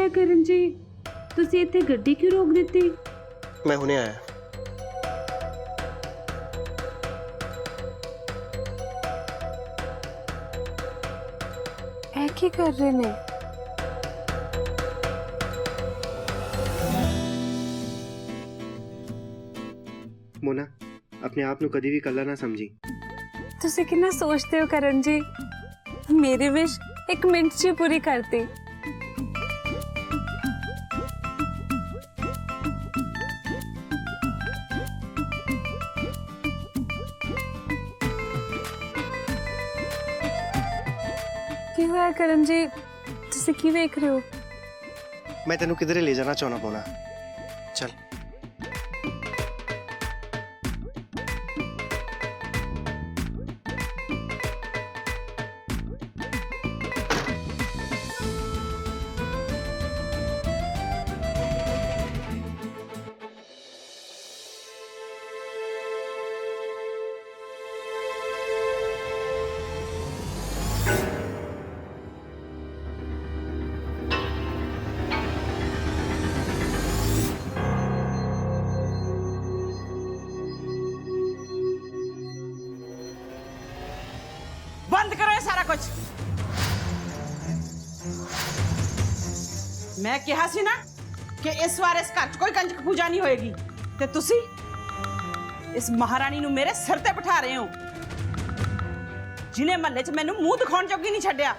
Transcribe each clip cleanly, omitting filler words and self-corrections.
ਹੋਇਆ ਕਰਨ ਜੀ? ਤੁਸੀਂ ਇੱਥੇ ਗੱਡੀ ਕਿਉਂ ਰੋਕ ਦਿੱਤੀ? मैं हुने आया। ਇਹ ਕੀ ਕਰ ਰਹੇ ਨੇ? मोना अपने आप ਨੂੰ ਕਦੀ ਵੀ ਇਕੱਲਾ ਨਾ ਸਮਝੀ। ਤੁਸੀਂ ਕਿੰਨਾ ਸੋਚਦੇ ਹੋ ਕਰਨ ਜੀ? ਮੇਰੀ ਵਿਸ਼ 1 ਮਿੰਟ 'ਚ ਪੂਰੀ ਕਰਤੀ। ਕੀ ਹੋਇਆ ਕਰਨ ਜੀ? ਤੁਸੀਂ ਕੀ ਵੇਖ ਰਹੇ ਹੋ? मैं तेनू किधरे ले जाना चाहना मोना। चल बंद करो ये सारा कुछ। मैं कहा सी ना कि इस बार इस घर च कोई कंजक पूजा नहीं होएगी ते तुसी इस महारानी नू मेरे सिर ते बिठा रहे हो जिन्हें महल्ले च मैनू मुंह दिखाउण जोगी नहीं छड्डिया।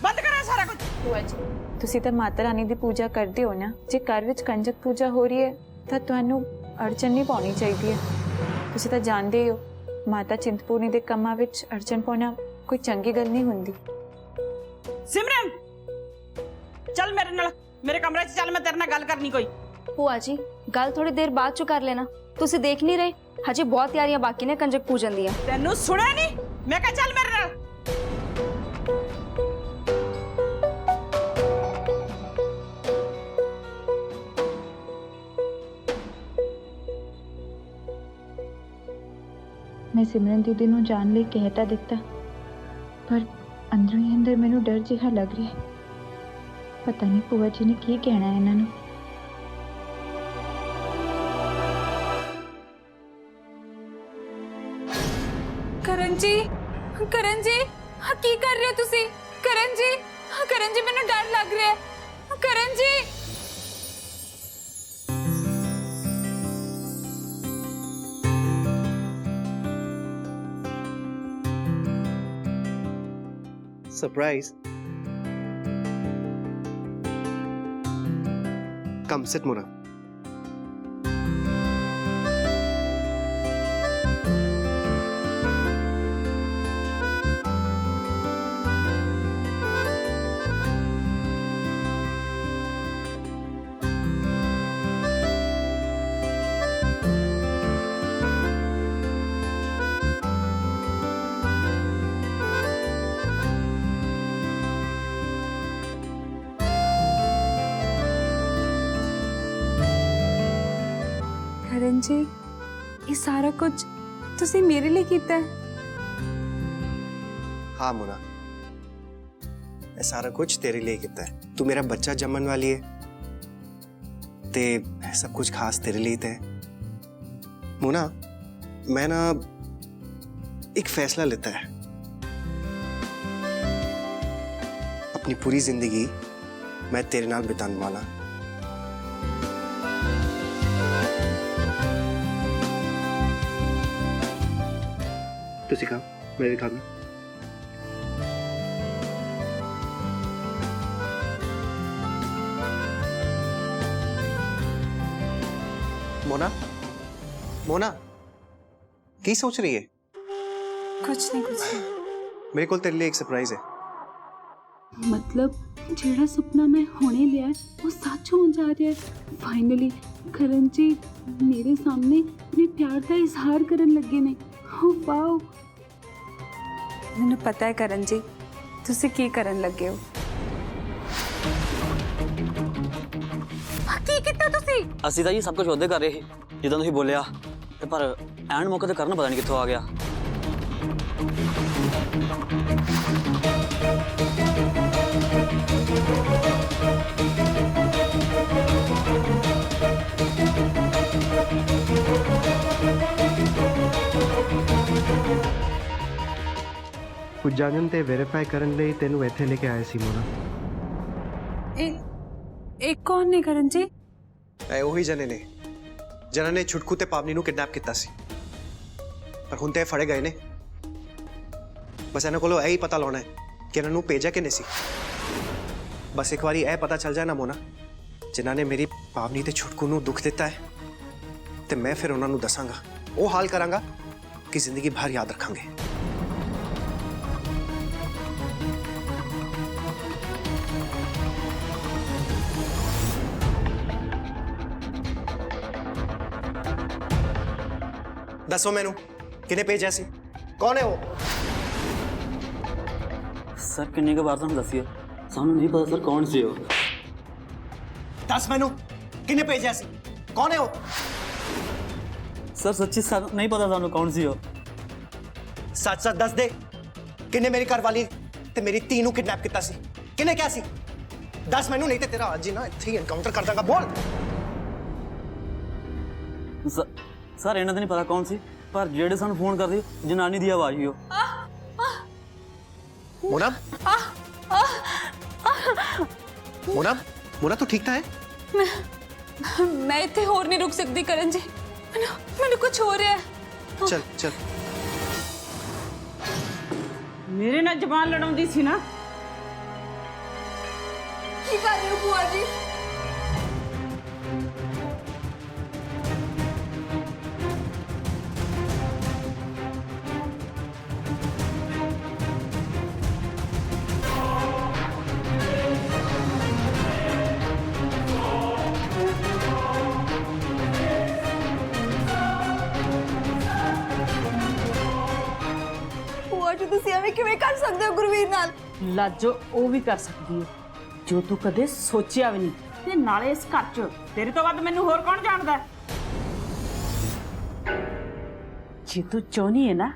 बंद करो ये सारा कुछ। ਭੂਆ ਜੀ, ਤੁਸੀਂ ਤਾਂ ਮਾਤਾ ਰਾਣੀ ਦੀ ਪੂਜਾ ਕਰਦੇ ਹੋ ਨਾ। ਜੇ ਘਰ ਵਿੱਚ ਕੰਜਕ ਪੂਜਾ ਹੋ ਰਹੀ ਹੈ ਤਾਂ ਤੁਹਾਨੂੰ ਅੜਚਨ ਨਹੀਂ ਪਾਉਣੀ ਚਾਹੀਦੀ ਹੈ। ਤੁਸੀਂ ਤਾਂ ਜਾਣਦੇ ਹੋ ਮਾਤਾ ਚਿੰਤਪੂਰਨੀ ਦੇ ਕੰਮਾਂ ਵਿੱਚ ਅੜਚਨ ਪਾਉਣਾ ਕੋਈ ਚੰਗੀ ਗੱਲ ਨਹੀਂ ਹੁੰਦੀ। सिमरन चल मेरे नाल, मेरे कमरे च चल, मैं तेरे नाल गल करनी कोई। ਭੂਆ ਜੀ ਗੱਲ ਥੋੜੀ ਦੇਰ ਬਾਅਦ ਚ ਕਰ ਲੈਣਾ। ਤੁਸੀਂ ਦੇਖ ਨਹੀਂ ਰਹੇ ਹਜੇ ਬਹੁਤ ਤਿਆਰੀਆਂ ਬਾਕੀ ਨੇ ਕੰਜਕ ਪੂਜਨ ਦੀਆਂ। तेनू सुनिया नहीं? मैं कहा चल मेरे नाल। मैं सिमरन दीदी ਨੂੰ ਜਾਣ ਲਈ ਕਹਿ ਤਾਂ ਦਿੱਤਾ, ਪਰ ਅੰਦਰੋਂ ਹੀ ਅੰਦਰ ਮੈਨੂੰ ਡਰ ਜਿਹਾ ਲੱਗ ਰਿਹਾ ਹੈ। ਪਤਾ ਨਹੀਂ ਭੂਆ ਜੀ ਨੇ ਕੀ ਕਹਿਣਾ ਹੈ ਇਹਨਾਂ ਨੂੰ। ਕਰਨ ਜੀ, ਕਰਨ ਜੀ, ਹਾਂ ਕੀ ਕਰ ਰਹੇ ਹੋ ਤੁਸੀਂ? ਕਰਨ ਜੀ, ਹਾਂ ਕਰਨ ਜੀ, ਮੈਨੂੰ ਡਰ ਲੱਗ ਰਿਹਾ ਹੈ। ਕਰਨ ਜੀ, सरप्राइज। Come sit Mona. ਕਰਨ ਜੀ, ਇਹ ਸਾਰਾ ਕੁਝ ਤੁਸੀਂ ਮੇਰੇ ਲਈ ਕੀਤਾ ਹੈ? हाँ मोना, ये सारा कुछ तेरे लिए किया है। तू मेरा बच्चा जमन वाली है ते सब कुछ खास तेरे लिए है। मोना, मैं ना एक फैसला लेता है। अपनी पूरी जिंदगी मैं तेरे नाल बिताने वाला। तुसी खाओ, मैं भी खाऊंगा। मोना, मोना, की सोच रही है? कुछ नहीं, कुछ नहीं। मेरे को तेरे लिए एक सरप्राइज है। मतलब ਜਿਹੜਾ ਸੁਪਨਾ ਮੈਂ ਹੁਣੇ ਲਿਆ ਉਹ ਸੱਚ ਹੋਣ ਜਾ ਰਿਹਾ ਹੈ। ਫਾਈਨਲੀ ਕਰਨ ਜੀ ਮੇਰੇ ਸਾਹਮਣੇ ਆਪਣੇ ਪਿਆਰ ਦਾ ਇਜ਼ਹਾਰ ਕਰਨ ਲੱਗੇ ਨੇ। ਓ ਵਾਓ, ਮੈਨੂੰ ਪਤਾ ਹੈ ਕਰਨ ਜੀ ਤੁਸੀਂ ਕੀ ਕਰਨ ਲੱਗੇ ਹੋ। ਕੀ ਕੀਤਾ ਤੁਸੀਂ? ਅਸੀਂ ਤਾਂ ਜੀ ਸਭ ਕੁਝ ਉਹਦੇ ਕਰ ਰਹੇ ਸੀ ਜਿੱਦਾਂ ਤੁਸੀਂ ਬੋਲਿਆ, ਤੇ ਪਰ ਐਨ ਮੌਕੇ ਤੇ ਕਰਨ ਪਤਾ ਨਹੀਂ ਕਿੱਥੋਂ ਆ ਗਿਆ। ਕੁਝ ਜਾਣਨ ਤੇ ਵੈਰੀਫਾਈ ਕਰਨ ਲਈ ਤੈਨੂੰ ਇੱਥੇ ਲੈ ਕੇ ਆਇਆ ਸੀ ਮੋਨਾ। ਇਹ ਕੌਣ ਨੇ ਕਰਨ ਜੀ? ਇਹ ਉਹੀ ਜਣੇ ਨੇ ਜਿਨ੍ਹਾਂ ਨੇ ਛੁਟਕੂ ਤੇ ਪਾਵਨੀ ਨੂੰ ਕਿਡਨੈਪ ਕੀਤਾ ਸੀ, ਪਰ ਹੁਣ ਤੇ ਫੜੇ ਗਏ ਨੇ। ਬਸ ਇਹਨਾਂ ਕੋਲੋਂ ਇਹ ਹੀ ਪਤਾ ਲਾਉਣਾ ਹੈ ਕਿ ਇਹਨਾਂ ਨੂੰ ਭੇਜਿਆ ਕਿਨੇ ਸੀ। ਬਸ ਇੱਕ ਵਾਰੀ ਇਹ ਪਤਾ ਚੱਲ ਜਾਏ ਨਾ ਮੋਨਾ, ਜਿਨ੍ਹਾਂ ਨੇ ਮੇਰੀ ਪਾਵਨੀ ਤੇ ਛੁਟਕੂ ਨੂੰ ਦੁੱਖ ਦਿੱਤਾ ਹੈ, ਤੇ ਮੈਂ ਫਿਰ ਉਹਨਾਂ ਨੂੰ ਦੱਸਾਂਗਾ, ਉਹ ਹਾਲ ਕਰਾਂਗਾ ਕਿ ਜ਼ਿੰਦਗੀ ਭਰ ਯਾਦ ਰੱਖਾਂਗੇ। ਦੱਸੋ ਮੈਨੂੰ ਕਿਨੇ ਭੇਜਿਆ ਸੀ, ਕੌਣ ਹੈ ਉਹ? ਸਰ ਕਿੰਨੇ ਕੁ ਵਾਰ ਤੁਹਾਨੂੰ ਦੱਸਿਓ, ਸਾਨੂੰ ਨਹੀਂ ਪਤਾ ਸਰ ਕੌਣ ਸੀ ਉਹ। ਦੱਸ ਮੈਨੂੰ ਕਿਨੇ ਭੇਜਿਆ ਸੀ, ਕੌਣ ਹੈ ਉਹ? ਸਰ ਸੱਚੀ ਸਾਨੂੰ ਨਹੀਂ ਪਤਾ ਸਾਨੂੰ ਕੌਣ ਸੀ ਉਹ। ਸੱਚ ਸੱਚ ਦੱਸ ਦੇ, ਕਿਨੇ ਮੇਰੀ ਘਰਵਾਲੀ ਤੇ ਮੇਰੀ ਧੀ ਨੂੰ ਕਿਡਨੈਪ ਕੀਤਾ ਸੀ, ਕਿਨੇ ਕਿਹਾ ਸੀ? ਦੱਸ ਮੈਨੂੰ, ਨਹੀਂ ਤੇ ਤੇਰਾ ਅੱਜ ਹੀ ਨਾ ਇੱਥੇ ਹੀ ਐਨਕਾਊਂਟਰ ਕਰ ਦਾਂਗਾ। ਬੋਲ। ਸਰ ਇਹਨਾਂ ਦਾ ਨਹੀਂ ਪਤਾ ਕੌਣ ਸੀ, ਪਰ ਜਿਹੜੇ ਸਾਨੂੰ ਫੋਨ ਕਰਦੇ ਜਨਾਨੀ ਦੀ ਆਵਾਜ਼ ਹੀ ਉਹ। मोना मोना मोना तू ठीक था है? मैं इतने होर नहीं रुक सकती करण जी, मैंने कुछ हो रहा है। चल चल। मेरे नाल जबान लड़ाउंदी सी ना। की कर रहे हो बुआ जी? ਤੁਸੀਂ ਐਵੇਂ ਕਿਵੇਂ ਕਰ ਸਕਦੇ ਹੋ ਗੁਰਵੀਰ ਨਾਲ? ਲਾਜੋ ਉਹ ਵੀ ਕਰ ਸਕਦੀ ਹੈ ਜੋ ਤੂੰ ਕਦੇ ਸੋਚਿਆ ਵੀ ਨਹੀਂ, ਤੇ ਨਾਲੇ ਇਸ ਘਰ 'ਚ ਤੇਰੇ ਤੋਂ ਵੱਧ ਮੈਨੂੰ ਹੋਰ ਕੌਣ ਜਾਣਦਾ ਹੈ? ਜੇ ਤੂੰ ਚਾਹੁੰਦੀ ਹੈ ਨਾ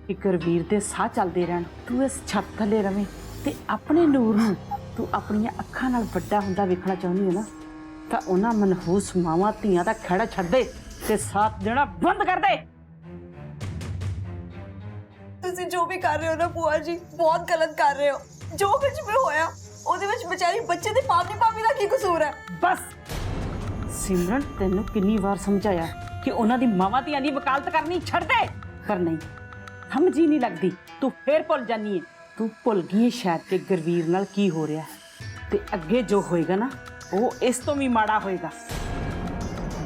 ਕਿ ਗੁਰਵੀਰ ਦੇ ਸਾਹ ਚੱਲਦੇ ਰਹਿਣ, ਤੂੰ ਇਸ ਛੱਤ ਥੱਲੇ ਰਵੇਂ ਤੇ ਆਪਣੇ ਨੂਰ ਨੂੰ ਤੂੰ ਆਪਣੀਆਂ ਅੱਖਾਂ ਨਾਲ ਵੱਡਾ ਹੁੰਦਾ ਵੇਖਣਾ ਚਾਹੁੰਦੀ ਹੈ ਨਾ, ਤਾਂ ਉਹਨਾਂ ਮਨਹੂਸ ਮਾਵਾਂ ਧੀਆਂ ਦਾ ਖੜਾ ਛੱਡ ਦੇ ਤੇ ਸਾਥ ਦੇਣਾ ਬੰਦ ਕਰ ਦੇ। ਤੁਸੀਂ ਜੋ ਵੀ ਕਰ ਰਹੇ ਹੋ ਨਾ ਭੂਆ ਜੀ, ਬਹੁਤ ਗਲਤ ਕਰ ਰਹੇ ਹੋ। ਜੋ ਕੁਝ ਵੀ ਹੋਇਆ ਉਹਦੇ ਵਿੱਚ ਵਿਚਾਰੀ ਬੱਚੇ ਦੇ ਭਾਬੀ ਦਾ ਕੀ ਕਸੂਰ ਹੈ? ਬਸ ਸਿਮਰਨ, ਤੈਨੂੰ ਕਿੰਨੀ ਵਾਰ ਸਮਝਾਇਆ ਕਿ ਉਹਨਾਂ ਦੀ ਮਾਵਾਂ ਧੀਆਂ ਦੀ ਵਕਾਲਤ ਕਰਨੀ ਛੱਡ ਦੇ, ਪਰ ਨਹੀਂ ਸਮਝੀ ਨਹੀਂ ਲੱਗਦੀ। ਤੂੰ ਫੇਰ ਭੁੱਲ ਜਾਨੀ ਹੈ, ਤੂੰ ਭੁੱਲ ਗਈ ਹੈ ਸ਼ਾਇਦ ਕਿ ਗੁਰਵੀਰ ਨਾਲ ਕੀ ਹੋ ਰਿਹਾ ਹੈ, ਤੇ ਅੱਗੇ ਜੋ ਹੋਏਗਾ ਨਾ ਉਹ ਇਸ ਤੋਂ ਵੀ ਮਾੜਾ ਹੋਏਗਾ।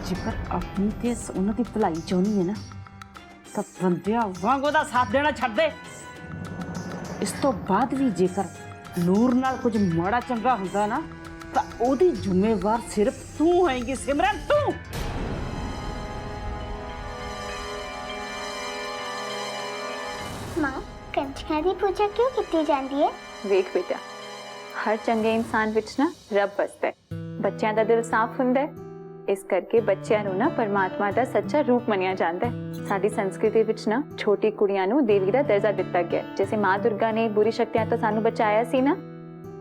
ਜੇਕਰ ਆਪਣੀ ਤੇ ਉਹਨਾਂ ਦੀ ਭਲਾਈ ਚਾਹੁੰਦੀ ਹੈ ਨਾ, ਤਾਂ ਬੰਦਿਆਂ ਵਾਂਗ ਉਹਦਾ ਸਾਥ ਦੇਣਾ ਛੱਡ ਦੇ। ਇਸ ਤੋਂ ਬਾਅਦ ਵੀ ਜੇਕਰ ਨੂਰ ਨਾਲ ਕੁਝ ਮਾੜਾ ਚੰਗਾ ਹੁੰਦਾ ਨਾ, ਤਾਂ ਉਹਦੀ ਜ਼ਿੰਮੇਵਾਰ ਸਿਰਫ ਤੂੰ ਹੋਏਂਗੀ ਸਿਮਰਨ, ਤੂੰ। माँ, कंजका दी पूजा क्यों की जाती है? ਵੇਖ ਬੇਟਾ, ਹਰ ਚੰਗੇ ਇਨਸਾਨ ਵਿੱਚ ਨਾ ਰੱਬ ਵਸਦਾ ਹੈ। ਬੱਚਿਆਂ ਦਾ ਦਿਲ ਸਾਫ਼ ਹੁੰਦਾ ਹੈ, ਇਸ ਕਰਕੇ ਬੱਚਿਆਂ ਨੂੰ ਨਾ ਪਰਮਾਤਮਾ ਦਾ ਸੱਚਾ ਰੂਪ ਮੰਨਿਆ ਜਾਂਦਾ ਹੈ। ਸਾਡੀ ਸੰਸਕ੍ਰਿਤੀ ਵਿੱਚ ਨਾ ਛੋਟੀ ਕੁੜੀਆਂ ਨੂੰ ਦੇਵੀ ਦਾ ਦਰਜਾ ਦਿੱਤਾ ਗਿਆ, ਜਿਵੇਂ ਮਾਂ ਦੁਰਗਾ ਨੇ ਬੁਰੀ ਸ਼ਕਤੀਆਂ ਤੋਂ ਸਾਨੂੰ ਬਚਾਇਆ ਸੀ ਨਾ,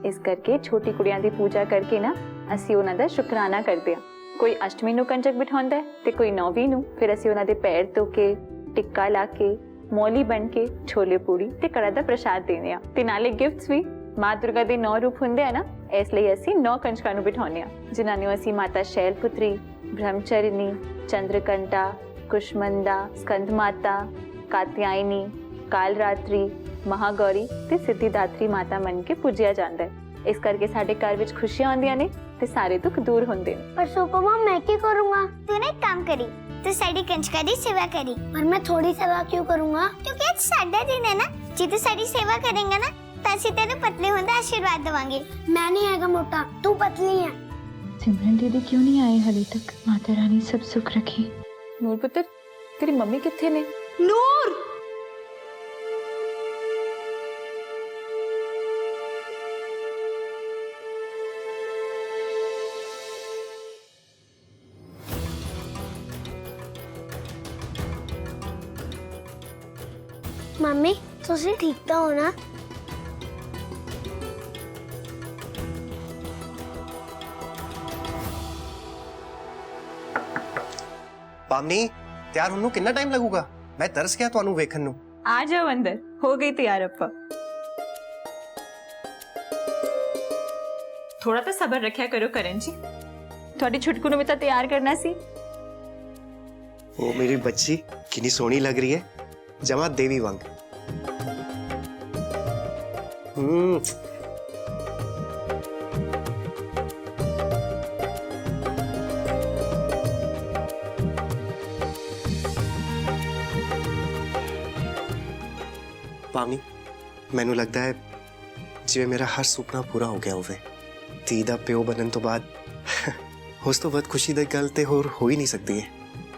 ਇਸ ਕਰਕੇ ਛੋਟੀ ਕੁੜੀਆਂ ਦੀ ਪੂਜਾ ਕਰਕੇ ਨਾ ਅਸੀਂ ਉਹਨਾਂ ਦਾ ਸ਼ੁਕਰਾਨਾ ਕਰਦੇ ਹਾਂ। ਕੋਈ ਅਸ਼ਟਮੀ ਨੂੰ ਕੰਜਕ ਬਿਠਾਉਂਦਾ ਹੈ ਤੇ ਕੋਈ ਨੌਵੀਂ ਨੂੰ। ਫਿਰ ਅਸੀਂ ਉਹਨਾਂ ਦੇ ਪੈਰ ਧੋ ਕੇ, ਟਿੱਕਾ ਲਾ ਕੇ, ਮੌਲੀ ਬਣ ਕੇ ਛੋਲੇ ਪੂੜੀ ਤੇ ਕੜਾ ਦਾ ਪ੍ਰਸ਼ਾਦ ਦਿੰਦੇ ਹਾਂ, ਤੇ ਨਾਲੇ ਗਿਫਟਸ ਵੀ। ਮਾਂ ਦੁਰਗਾ ਦੇ 9 ਰੂਪ ਹੁੰਦੇ ਆ ਨਾ, ਇਸ ਲਈ ਅਸੀਂ 9 ਕੰਜਕਾਂ ਨੂੰ ਬਿਠਾਉਂਦੇ ਹਾਂ, ਜਿਨ੍ਹਾਂ ਨੂੰ ਅਸੀਂ ਮਾਤਾ ਸ਼ੈਲਪੁਤਰੀ, ਬ੍ਰਹਮਚਾਰਿਣੀ, ਚੰਦਰਕੰਟਾ, ਕੁਸ਼ਮੰਦਾ, ਸਕੰਦ ਮਾਤਾ, ਕਾਤਿਆਇਨੀ, ਕਾਲਰਾਤਰੀ, ਮਹਾਗੌਰੀ ਤੇ ਸਿੱਧੀਦਾਤਰੀ ਮਾਤਾ ਮੰਨ ਕੇ ਪੂਜਿਆ ਜਾਂਦਾ ਹੈ। ਇਸ ਕਰਕੇ ਸਾਡੇ ਘਰ ਵਿੱਚ ਖੁਸ਼ੀਆਂ ਆਉਂਦੀਆਂ ਨੇ ਤੇ ਸਾਰੇ ਦੁੱਖ ਦੂਰ ਹੁੰਦੇ ਨੇ। पर सुपर मॉम मैं क्या करूँगा? तूने एक काम करी, तो साड़ी कंजका दी सेवा करी, और मैं थोड़ी सेवा क्यों करूँगा? क्योंकि आज साडा दिन है ना, जे तू साड़ी सेवा करेंगा ना, तो ਅਸੀਂ ਤੈਨੂੰ पतले होने का आशीर्वाद देवांगे। मैं नहीं हैगा मोटा, तू पतली है। सिमरन दीदी क्यों नहीं आए हाले तक? माता रानी सब सुख रखे। ਨੂਰ ਪੁੱਤਰ, ਤੇਰੀ ਮੰਮੀ ਕਿੱਥੇ ਨੇ? ਨੂਰ, मम्मी तुसी ठीक तो हो ना? पावनी ਤਿਆਰ ਹੋਣ ਨੂੰ ਕਿੰਨਾ ਟਾਈਮ ਲੱਗੂਗਾ? ਮੈਂ ਤਰਸ ਗਿਆ ਤੁਹਾਨੂੰ ਵੇਖਣ ਨੂੰ। ਆ ਜਾਓ ਅੰਦਰ, ਹੋ ਗਈ ਤਿਆਰ ਆਪਾਂ। थोड़ा तो सबर रखा करो करण जी, थोड़ी छुटकू ਨੂੰ ਵੀ ਤਾਂ ਤਿਆਰ करना सी। ओ मेरी बच्ची कितनी सोहनी लग रही है, जमा देवी वांग। पावनी मैनू लगता है जिवें मेरा हर सुपना पूरा हो गया होवे। धी दा प्यो बनन तो बाद उस तो वध खुशी दी गल ते होर हो ही नहीं सकती है।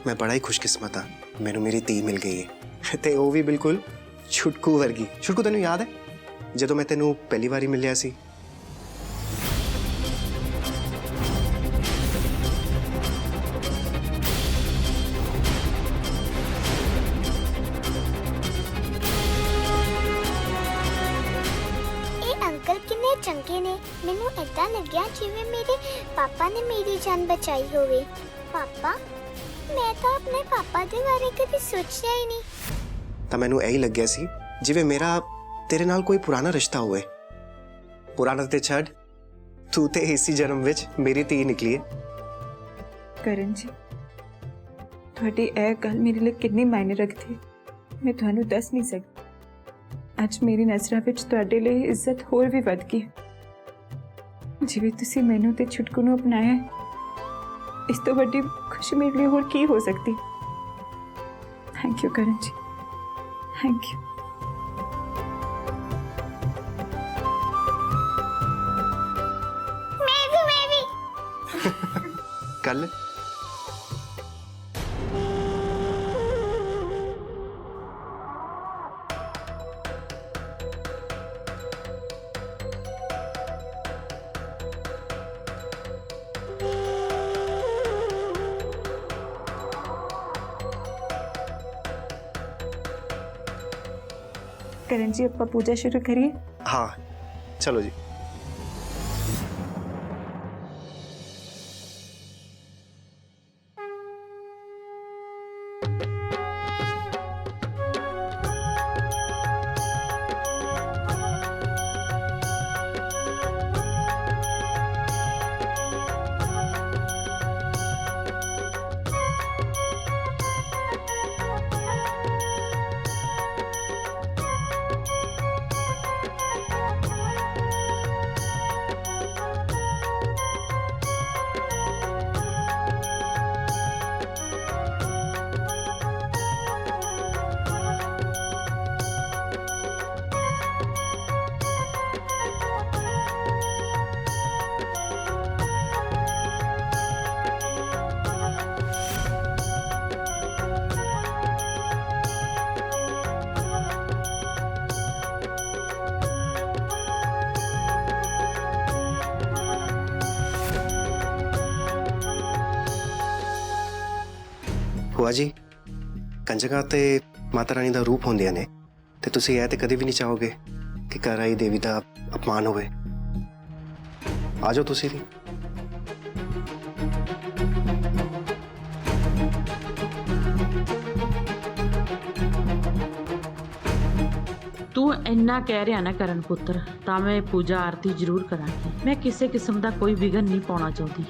मैं बड़ा ही खुशकिस्मत हाँ, मैनू मेरी धी मिल गई है ते वो भी बिल्कुल छुटकू वर्गी। छुटकू तेनू याद है जदों मैं तेनू पहली बारी मिलिया सी? अंकल किन्ने चंगे ने, मैनू ऐदा लग्या जिवें मेरे पापा ने मेरी जान बचाई होवे। पापा, मैं तो अपने पापा दे बारे कभी सोचा ही नहीं। ਤਾਂ ਮੈਨੂੰ ਇਹੀ ਲੱਗਿਆ ਸੀ ਜਿਵੇਂ ਮੇਰਾ ਤੇਰੇ ਨਾਲ ਕੋਈ ਪੁਰਾਣਾ ਰਿਸ਼ਤਾ ਹੋਵੇ। ਪੁਰਾਣਾ ਤੇ ਛੱਡ, ਤੂੰ ਤੇ ਇਸੇ ਜਨਮ ਵਿੱਚ ਮੇਰੀ ਧੀ ਨਿਕਲੀ ਹੈ। करण जी, ਤੁਹਾਡੀ ਇਹ ਗੱਲ ਮੇਰੇ ਲਈ ਕਿੰਨੀ ਮਾਇਨੇ ਰੱਖਦੀ ਹੈ, ਮੈਂ ਤੁਹਾਨੂੰ ਦੱਸ ਨਹੀਂ ਸਕਦੀ। ਅੱਜ ਮੇਰੀ ਨਜ਼ਰਾਂ ਵਿੱਚ ਤੁਹਾਡੇ ਲਈ ਇੱਜ਼ਤ ਹੋਰ ਵੀ ਵੱਧ ਗਈ ਹੈ। ਜਿਵੇਂ ਤੁਸੀਂ ਮੈਨੂੰ ਤੇ ਛੁਟਕੂ ਨੂੰ ਅਪਣਾਇਆ ਹੈ, ਇਸ ਤੋਂ ਵੱਡੀ ਖੁਸ਼ੀ ਮੇਰੇ ਲਈ ਹੋਰ ਕੀ ਹੋ ਸਕਦੀ। ਥੈਂਕ ਯੂ ਕਰਨ ਜੀ, ਥੈਂਕ ਯੂ। मैं भी ਕੱਲ करण जी, ਆਪਾਂ पूजा शुरू करिए। हाँ चलो जी। ਭੂਆ ਜੀ, ਕੰਜਕਾਂ ਤੇ ਮਾਤਾ ਰਾਣੀ ਦਾ ਰੂਪ ਹੁੰਦੀਆਂ ਨੇ ਤੇ ਤੁਸੀਂ ਇਹ ਤੇ ਕਦੇ ਵੀ ਨਹੀਂ ਚਾਹੋਗੇ ਕਿ ਘਰ ਆਈ ਦੇਵੀ ਦਾ ਅਪਮਾਨ ਹੋਵੇ। ਆ ਜਾਓ ਤੁਸੀਂ ਵੀ। ਤੂੰ ਇੰਨਾ ਕਹਿ ਰਿਹਾ ਨਾ ਕਰਨ ਪੁੱਤਰ, ਤਾਂ ਮੈਂ ਪੂਜਾ ਆਰਤੀ ਜ਼ਰੂਰ ਕਰਾਂਗੀ। ਮੈਂ ਕਿਸੇ ਕਿਸਮ ਦਾ ਕੋਈ ਵਿਘਨ ਨਹੀਂ ਪਾਉਣਾ ਚਾਹੁੰਦੀ।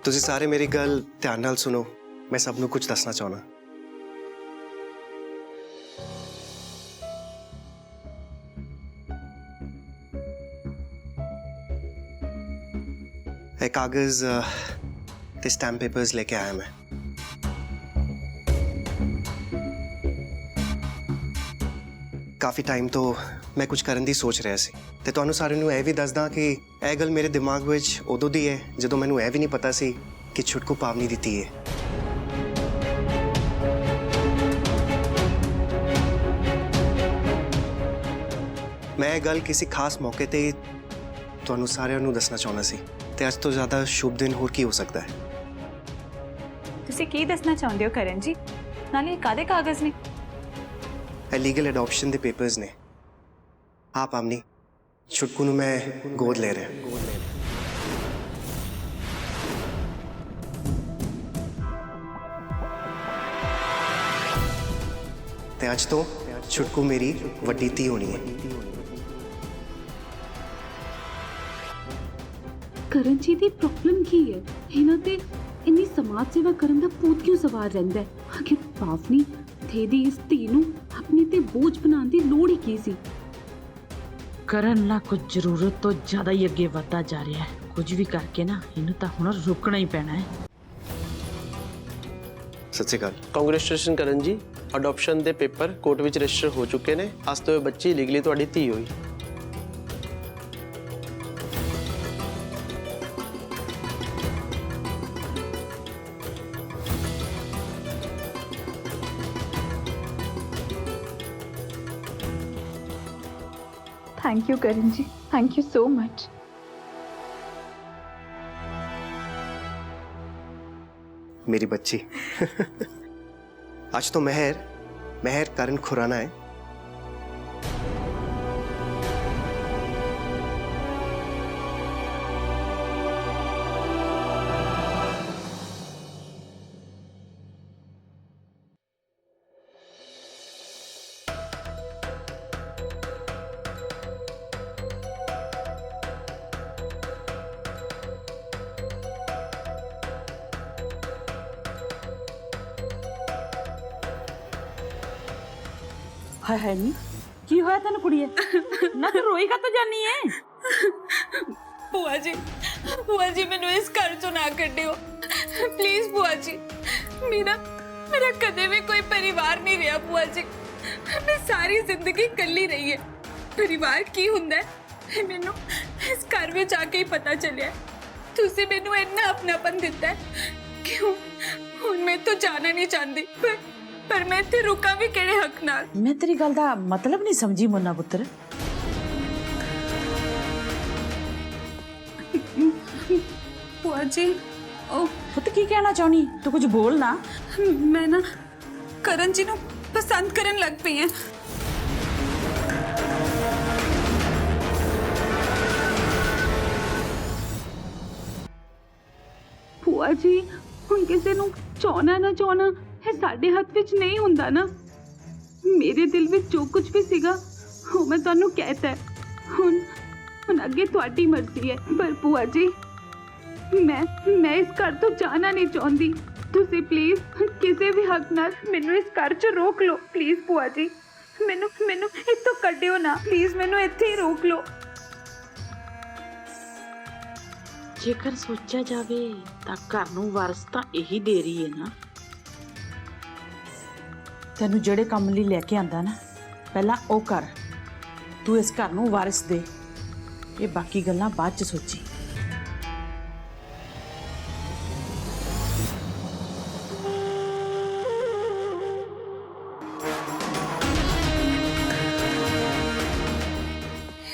ਤੁਸੀਂ ਸਾਰੇ ਮੇਰੀ ਗੱਲ ਧਿਆਨ ਨਾਲ ਸੁਣੋ, ਮੈਂ ਸਭ ਨੂੰ ਕੁਝ ਦੱਸਣਾ ਚਾਹੁੰਦਾ। ਇਹ ਕਾਗਜ਼ ਤੇ ਸਟੈਂਪ ਪੇपर्स लेके आया मैं। ਕਾਫੀ ਟਾਈਮ ਤੋਂ ਮੈਂ ਕੁਝ ਕਰਨ ਦੀ ਸੋਚ ਰਿਹਾ ਸੀ ਤੇ ਤੁਹਾਨੂੰ ਸਾਰਿਆਂ ਨੂੰ ਇਹ ਵੀ ਦੱਸਦਾ ਕਿ ਇਹ ਗੱਲ ਮੇਰੇ ਦਿਮਾਗ ਵਿੱਚ ਉਦੋਂ ਦੀ ਹੈ ਜਦੋਂ ਮੈਨੂੰ ਇਹ ਵੀ ਨਹੀਂ ਪਤਾ ਸੀ ਕਿ ਛੁਟਕੂ ਪਾਵਨੀ ਦੀ ਧੀ ਹੈ। ਮੈਂ ਇਹ ਗੱਲ ਕਿਸੇ ਖਾਸ ਮੌਕੇ ਤੇ ਤੁਹਾਨੂੰ ਸਾਰਿਆਂ ਨੂੰ ਦੱਸਣਾ ਚਾਹੁੰਦਾ ਸੀ ਤੇ ਅੱਜ ਤੋਂ ਜ਼ਿਆਦਾ ਸ਼ੁਭ ਦਿਨ ਹੋਰ ਕੀ ਹੋ ਸਕਦਾ ਹੈ। ਤੁਸੀਂ ਕੀ ਦੱਸਣਾ ਚਾਹੁੰਦੇ ਹੋ ਕਰਨ ਜੀ? ਨਾਲੇ ਕਾਦੇ ਕਾਗਜ਼ ਨੇ? ਇਹ ਲੀਗਲ ਅਡਾਪਸ਼ਨ ਦੇ ਪੇपर्स ਨੇ। ਹਾਂ ਪਾਵਨੀ, ਛੁਟਕੂ ਨੂੰ ਮੈਂ ਗੋਦ ਲੈ ਰਿਹਾ। ਤੇ ਅੱਜ ਤੋਂ ਛੁਟਕੂ ਮੇਰੀ ਵੱਡੀ ਧੀ ਹੋਣੀ ਹੈ। ਕਰਨ ਜੀ ਦੀ ਪ੍ਰੋਬਲਮ ਕੀ ਹੈ? ਇਹਨਾਂ ਤੇ ਇੰਨੀ ਸਮਾਜ ਸੇਵਾ ਕਰਨ ਦਾ ਭੂਤ ਕਿਉਂ ਸਵਾਰ ਰਹਿੰਦਾ ਹੈ? ਆਖਿਰ ਪਾਵਨੀ ਦੀ ਇਸ ਧੀ ਨੂੰ ਆਪਣੇ ਤੇ ਬੋਝ ਬਣਾਉਣ ਦੀ ਲੋੜ ਹੀ ਕੀ ਸੀ? ਕਰਨ ਨਾ ਕੁਝ ਜ਼ਰੂਰਤ ਤੋਂ ਜ਼ਿਆਦਾ ਹੀ ਅੱਗੇ ਵਧਦਾ ਜਾ ਰਿਹਾ ਹੈ। ਕੁਝ ਵੀ ਕਰਕੇ ਨਾ ਇਹਨੂੰ ਤਾਂ ਹੁਣ ਰੁਕਣਾ ਹੀ ਪੈਣਾ ਹੈ। ਸਤਿ ਸ਼੍ਰੀ ਅਕਾਲ। ਕੰਗ੍ਰੈਚੁਲੇਸ਼ਨ ਕਰਨ ਜੀ, ਅਡਾਪਸ਼ਨ ਦੇ ਪੇਪਰ ਕੋਰਟ ਵਿੱਚ ਰਜਿਸਟਰ ਹੋ ਚੁੱਕੇ ਨੇ। ਅੱਜ ਤੋਂ ਇਹ ਬੱਚੀ ਲੀਗਲੀ ਤੁਹਾਡੀ ਧੀ ਹੋਈ। Thank you Karan ji, thank you so much. मेरी बच्ची आज तो मेहर करण खुराना है। ਹਾਏ ਹਾਏ ਨੀ, ਕੀ ਹੋਇਆ ਤੈਨੂੰ ਕੁੜੀਏ? ਨਾ ਤੂੰ ਰੋਈ ਕਾ ਜਾਨੀ ਹੈ? ਭੂਆ ਜੀ ਮੈਨੂੰ ਇਸ ਘਰ ਚੋਂ ਨਾ ਕੱਢਿਓ ਪਲੀਜ਼ ਭੂਆ ਜੀ। ਮੇਰਾ ਕਦੇ ਵੀ ਕੋਈ ਪਰਿਵਾਰ ਨਹੀਂ ਰਿਹਾ ਭੂਆ ਜੀ। ਮੈਂ ਸਾਰੀ ਜ਼ਿੰਦਗੀ ਇਕੱਲੀ ਰਹੀ ਹੈ। ਪਰਿਵਾਰ ਕੀ ਹੁੰਦਾ ਹੈ ਮੈਨੂੰ ਇਸ ਘਰ ਵਿੱਚ ਆ ਕੇ ਹੀ ਪਤਾ ਚੱਲਿਆ। ਤੁਸੀਂ ਮੈਨੂੰ ਇੰਨਾ ਆਪਣਾਪਨ ਦਿੱਤਾ ਹੈ ਕਿ ਹੁਣ ਮੈਂ ਤਾਂ ਜਾਣਾ ਨਹੀਂ ਚਾਹੁੰਦੀ, ਪਰ ਮੈਂ ਇੱਥੇ ਰੁਕਾਂ ਵੀ ਕਿਹੜੇ ਹੱਕ ਨਾਲ? ਮੈਂ ਤੇਰੀ ਗੱਲ ਦਾ ਮਤਲਬ ਨਹੀਂ ਸਮਝੀ ਮੁੰਨਾ ਪੁੱਤਰ। ਭੂਆ ਜੀ ਉਹ ਪੁੱਤ ਕੀ ਕਹਿਣਾ ਚਾਹਣੀ? ਤੂੰ ਕੁਝ ਬੋਲ ਨਾ। ਮੈਂ ਨਾ ਕਰਨ ਜੀ ਨੂੰ ਪਸੰਦ ਕਰਨ ਲੱਗ ਪਈ ਹਾਂ। ਭੂਆ ਜੀ ਹੁਣ ਕਿਸੇ ਨੂੰ ਚਾਹਣਾ ਨਾ ਚਾਹਣਾ ਇਹ ਸਾਡੇ ਹੱਥ ਵਿੱਚ ਨਹੀਂ ਹੁੰਦਾ ਨਾ। ਮੇਰੇ ਦਿਲ ਵਿੱਚ ਜੋ ਕੁਝ ਵੀ ਸੀਗਾ ਉਹ ਮੈਂ ਤੁਹਾਨੂੰ ਕਹਿਤਾ। ਹੁਣ ਅੱਗੇ ਤੁਹਾਡੀ ਮਰਜ਼ੀ ਹੈ। ਪਰ ਭੂਆ ਜੀ ਮੈਂ ਇਸ ਘਰ ਤੋਂ ਜਾਣਾ ਨਹੀਂ ਚਾਹੁੰਦੀ। ਤੁਸੀਂ ਪਲੀਜ਼ ਕਿਸੇ ਵੀ ਹੱਕ ਨਾਲ ਮੈਨੂੰ ਇਸ ਘਰ 'ਚ ਰੋਕ ਲਓ ਪਲੀਜ਼ ਭੂਆ ਜੀ। ਮੈਨੂੰ ਇੱਥੋਂ ਕੱਢਿਓ ਨਾ ਪਲੀਜ਼, ਮੈਨੂੰ ਇੱਥੇ ਹੀ ਰੋਕ ਲਓ। ਜੇਕਰ ਸੋਚਿਆ ਜਾਵੇ ਤਾਂ ਘਰ ਨੂੰ ਵਾਰਸ ਤਾਂ ਇਹੀ ਦੇ ਰਹੀ ਹੈ ਨਾ। ਤੈਨੂੰ ਜਿਹੜੇ ਕੰਮ ਲਈ ਲੈ ਕੇ ਆਂਦਾ ਨਾ ਪਹਿਲਾਂ ਉਹ ਕਰ। ਤੂੰ ਇਸ ਘਰ ਨੂੰ ਵਾਰਿਸ ਦੇ, ਇਹ ਬਾਕੀ ਗੱਲਾਂ ਬਾਅਦ ਚ ਸੋਚੀ।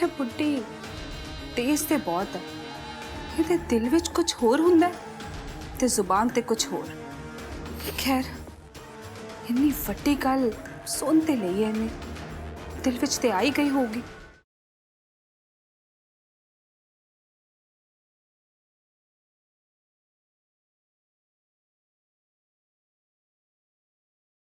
ਇਹ ਬੁੱਢੀ ਤੇਜ਼ ਤੇ ਬਹੁਤ ਹੈ। ਇਹਦੇ ਦਿਲ ਵਿੱਚ ਕੁਝ ਹੋਰ ਹੁੰਦਾ ਹੈ ਤੇ ਜ਼ੁਬਾਨ ਤੇ ਕੁਝ ਹੋਰ। ਖੈਰ ਇੰਨੀ ਵੱਡੀ ਗੱਲ ਸੁਣ ਤੇ ਲਈ ਇਹਨੇ, ਦਿਲ ਵਿੱਚ ਤੇ ਆਈ ਗਈ ਹੋਗੀ।